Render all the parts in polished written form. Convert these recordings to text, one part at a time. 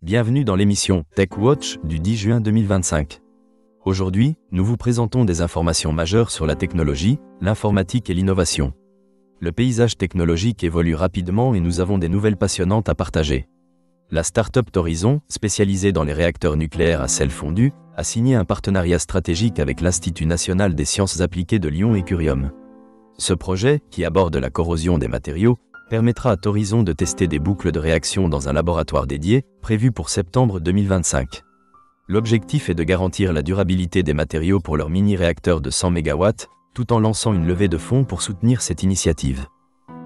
Bienvenue dans l'émission Tech Watch du 10 juin 2025. Aujourd'hui, nous vous présentons des informations majeures sur la technologie, l'informatique et l'innovation. Le paysage technologique évolue rapidement et nous avons des nouvelles passionnantes à partager. La start-up Thorizon, spécialisée dans les réacteurs nucléaires à sel fondu, a signé un partenariat stratégique avec l'Institut national des sciences appliquées de Lyon et Curium. Ce projet, qui aborde la corrosion des matériaux, permettra à Thorizon de tester des boucles de réaction dans un laboratoire dédié, prévu pour septembre 2025. L'objectif est de garantir la durabilité des matériaux pour leur mini-réacteur de 100 MW, tout en lançant une levée de fonds pour soutenir cette initiative.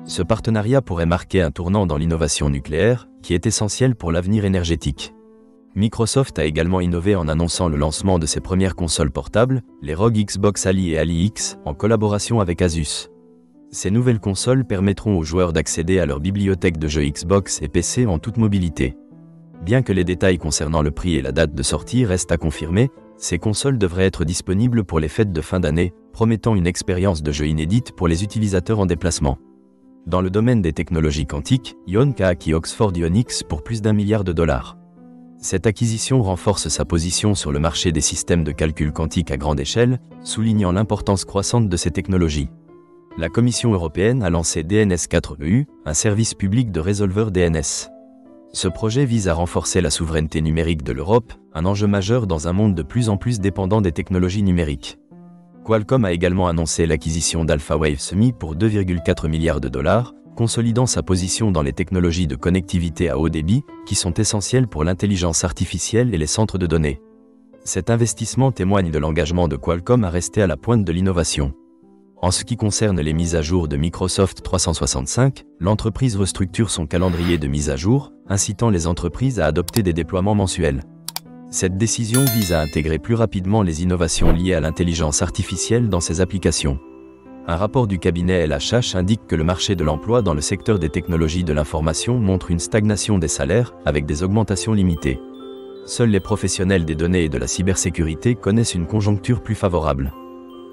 Ce partenariat pourrait marquer un tournant dans l'innovation nucléaire, qui est essentielle pour l'avenir énergétique. Microsoft a également innové en annonçant le lancement de ses premières consoles portables, les ROG Xbox Ali et Ali X, en collaboration avec Asus. Ces nouvelles consoles permettront aux joueurs d'accéder à leur bibliothèque de jeux Xbox et PC en toute mobilité. Bien que les détails concernant le prix et la date de sortie restent à confirmer, ces consoles devraient être disponibles pour les fêtes de fin d'année, promettant une expérience de jeu inédite pour les utilisateurs en déplacement. Dans le domaine des technologies quantiques, IonQ a acquis Oxford Ionics pour plus d'1 milliard de dollars. Cette acquisition renforce sa position sur le marché des systèmes de calcul quantique à grande échelle, soulignant l'importance croissante de ces technologies. La Commission européenne a lancé DNS4EU, un service public de résolveur DNS. Ce projet vise à renforcer la souveraineté numérique de l'Europe, un enjeu majeur dans un monde de plus en plus dépendant des technologies numériques. Qualcomm a également annoncé l'acquisition d'AlphaWave Semi pour 2,4 milliards de dollars, consolidant sa position dans les technologies de connectivité à haut débit, qui sont essentielles pour l'intelligence artificielle et les centres de données. Cet investissement témoigne de l'engagement de Qualcomm à rester à la pointe de l'innovation. En ce qui concerne les mises à jour de Microsoft 365, l'entreprise restructure son calendrier de mise à jour, incitant les entreprises à adopter des déploiements mensuels. Cette décision vise à intégrer plus rapidement les innovations liées à l'intelligence artificielle dans ses applications. Un rapport du cabinet LHH indique que le marché de l'emploi dans le secteur des technologies de l'information montre une stagnation des salaires, avec des augmentations limitées. Seuls les professionnels des données et de la cybersécurité connaissent une conjoncture plus favorable.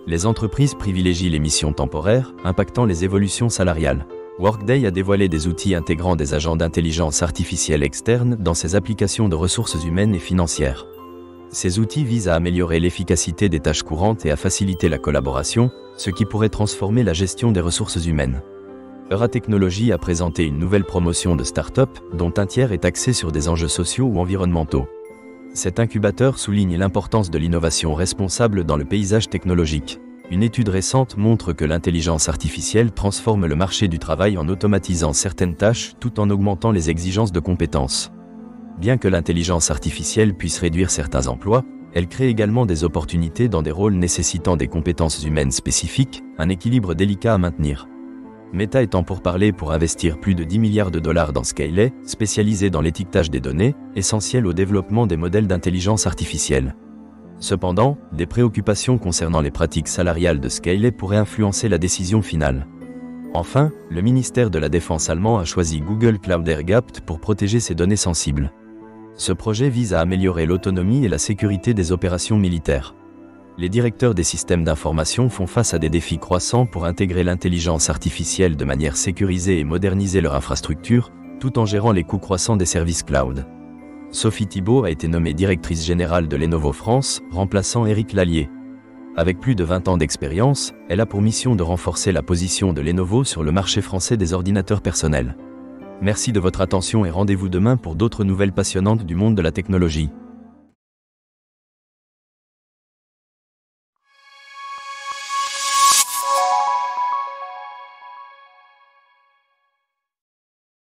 Les entreprises privilégient les missions temporaires, impactant les évolutions salariales. Workday a dévoilé des outils intégrant des agents d'intelligence artificielle externes dans ses applications de ressources humaines et financières. Ces outils visent à améliorer l'efficacité des tâches courantes et à faciliter la collaboration, ce qui pourrait transformer la gestion des ressources humaines. Euratechnologies a présenté une nouvelle promotion de start-up, dont un tiers est axé sur des enjeux sociaux ou environnementaux. Cet incubateur souligne l'importance de l'innovation responsable dans le paysage technologique. Une étude récente montre que l'intelligence artificielle transforme le marché du travail en automatisant certaines tâches tout en augmentant les exigences de compétences. Bien que l'intelligence artificielle puisse réduire certains emplois, elle crée également des opportunités dans des rôles nécessitant des compétences humaines spécifiques, un équilibre délicat à maintenir. Meta est en pourparlers pour investir plus de 10 milliards de dollars dans Scailey, spécialisé dans l'étiquetage des données, essentiel au développement des modèles d'intelligence artificielle. Cependant, des préoccupations concernant les pratiques salariales de Scailey pourraient influencer la décision finale. Enfin, le ministère de la Défense allemand a choisi Google Cloud Air Gapped pour protéger ses données sensibles. Ce projet vise à améliorer l'autonomie et la sécurité des opérations militaires. Les directeurs des systèmes d'information font face à des défis croissants pour intégrer l'intelligence artificielle de manière sécurisée et moderniser leur infrastructure, tout en gérant les coûts croissants des services cloud. Sophie Thibault a été nommée directrice générale de Lenovo France, remplaçant Éric Lallier. Avec plus de 20 ans d'expérience, elle a pour mission de renforcer la position de Lenovo sur le marché français des ordinateurs personnels. Merci de votre attention et rendez-vous demain pour d'autres nouvelles passionnantes du monde de la technologie.